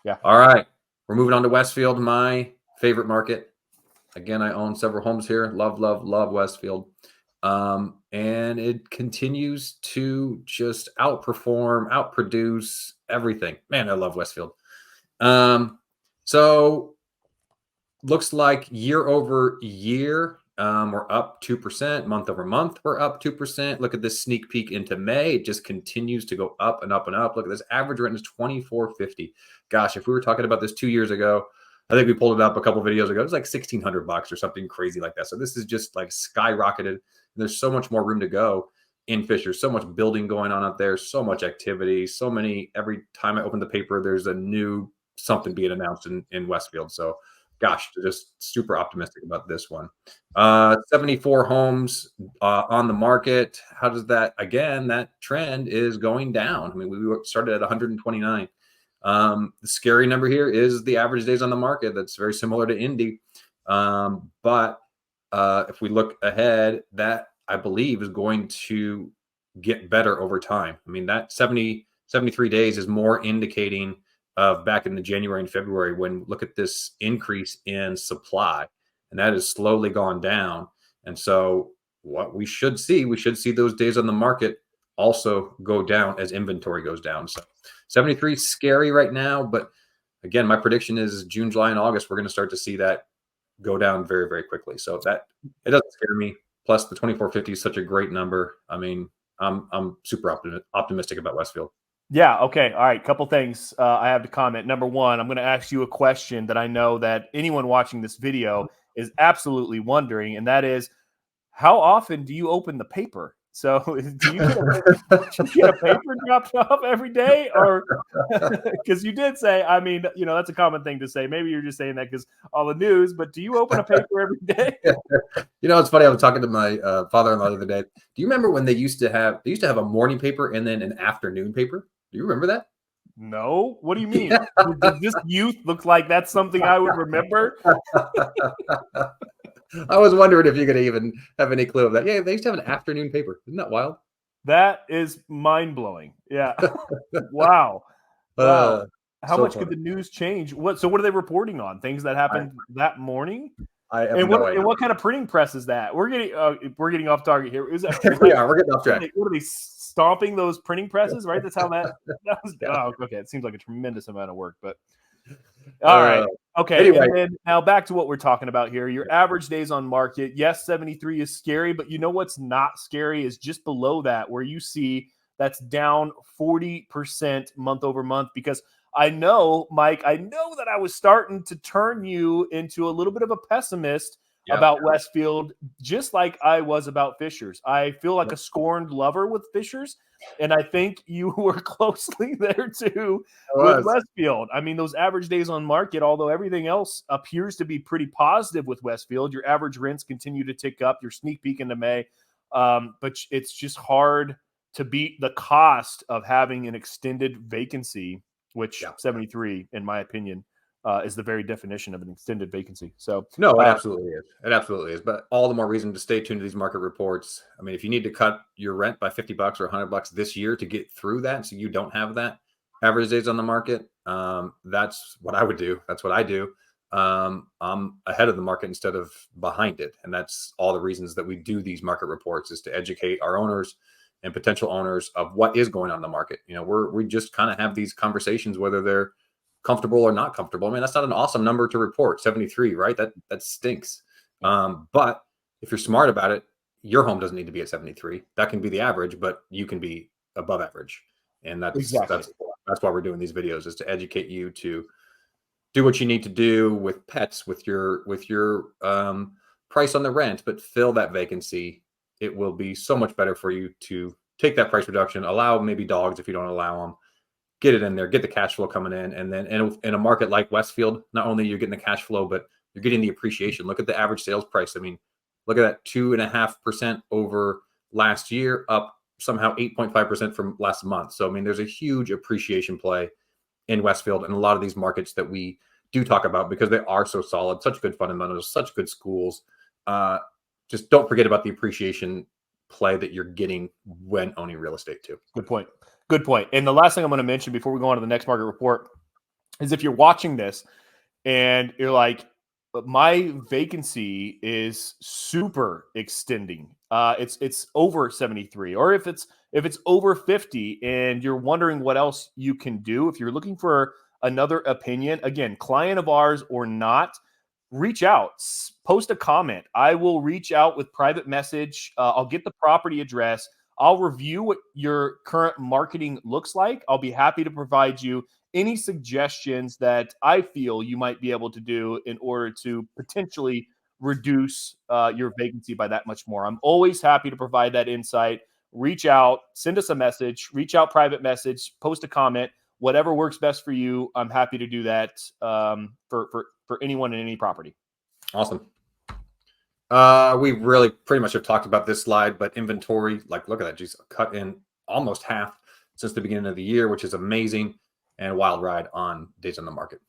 Yeah. All right. We're moving on to Westfield, my favorite market. Again, I own several homes here. Love, love, love Westfield. And it continues to just outperform, outproduce everything. Man, I love Westfield. So looks like year over year, we're up 2%. Month over month, we're up 2%. Look at this sneak peek into May. It just continues to go up and up and up. Look at this average rent is $24.50. Gosh, if we were talking about this 2 years ago, I think we pulled it up a couple of videos ago. It was like $1,600 or something crazy like that. So this is just like skyrocketed. There's so much more room to go in Fisher. So much building going on out there. So much activity. So many. Every time I open the paper, there's a new something being announced in Westfield. So gosh, just super optimistic about this one. 74 homes on the market. How does that, again, that trend is going down. I mean, we started at 129. The scary number here is the average days on the market. That's very similar to Indy. But if we look ahead, that I believe is going to get better over time. I mean, that 73 days is more indicating of back in the January and February when look at this increase in supply, and that has slowly gone down. And so what we should see those days on the market also go down as inventory goes down. So 73 is scary right now, but again, my prediction is June, July, and August, we're going to start to see that go down very, very quickly. So that it doesn't scare me. Plus the 2450 is such a great number. I mean, I'm super optimistic about Westfield. Yeah. Okay. All right. Couple things I have to comment. Number one, I'm going to ask you a question that I know that anyone watching this video is absolutely wondering, and that is, how often do you open the paper? So do you get a paper dropped off every day, or because you did say, I mean, that's a common thing to say. Maybe you're just saying that because all the news, but do you open a paper every day? It's funny. I was talking to my father-in-law the other day. Do you remember when they used to have a morning paper and then an afternoon paper? Do you remember that? No. What do you mean? Does this youth look like that's something I would remember? I was wondering if you're going to even have any clue of that. Yeah, they used to have an afternoon paper. Isn't that wild? That is mind-blowing. Yeah. Wow. Wow. How much could the news change? So what are they reporting on? Things that happened that morning? I have no idea. And what kind of printing press is that? We're getting off target here. Is that, yeah, we're getting off track. What are they stomping those printing presses? Right. That's how that was. Yeah. Oh, okay. It seems like a tremendous amount of work, but all right. Okay. Anyway. And then now back to what we're talking about here. Your average days on market. Yes, 73 is scary, but you know what's not scary is just below that, where you see that's down 40% month over month. Because I know, Mike, that I was starting to turn you into a little bit of a pessimist about Westfield, just like I was about Fishers. I feel like a scorned lover with Fishers, and I think you were closely there too with Westfield. I mean, those average days on market, although everything else appears to be pretty positive with Westfield, your average rents continue to tick up. Your sneak peek into May, but it's just hard to beat the cost of having an extended vacancy, which 73, in my opinion, is the very definition of an extended vacancy. So no, it absolutely is. It absolutely is. But all the more reason to stay tuned to these market reports. I mean, if you need to cut your rent by $50 or $100 this year to get through that, so you don't have that average days on the market, that's what I would do. That's what I do. I'm ahead of the market instead of behind it, and that's all the reasons that we do these market reports, is to educate our owners and potential owners of what is going on in the market. We just kind of have these conversations, whether they're comfortable or not comfortable. I mean, that's not an awesome number to report, 73, right? That stinks. But if you're smart about it, your home doesn't need to be at 73. That can be the average, but you can be above average. And that's why we're doing these videos, is to educate you to do what you need to do with pets, with your price on the rent, but fill that vacancy. It will be so much better for you to take that price reduction, allow maybe dogs if you don't allow them, get it in there, get the cash flow coming in. And then in a market like Westfield, not only you're getting the cash flow, but you're getting the appreciation. Look at the average sales price. I mean, look at that 2.5% over last year, up somehow 8.5% from last month. So, I mean, there's a huge appreciation play in Westfield and a lot of these markets that we do talk about because they are so solid, such good fundamentals, such good schools. Just don't forget about the appreciation play that you're getting when owning real estate too. Good point. And the last thing I'm going to mention before we go on to the next market report is if you're watching this and you're like, my vacancy is super extending. It's over 73, or if it's over 50, and you're wondering what else you can do. If you're looking for another opinion, again, client of ours or not, reach out, post a comment. I will reach out with private message. I'll get the property address. I'll review what your current marketing looks like. I'll be happy to provide you any suggestions that I feel you might be able to do in order to potentially reduce your vacancy by that much more. I'm always happy to provide that insight. Reach out, send us a message, reach out, private message, post a comment, whatever works best for you. I'm happy to do that for anyone in any property. Awesome. We really pretty much have talked about this slide, but inventory, like, look at that, geez, cut in almost half since the beginning of the year, which is amazing, and a wild ride on days on the market.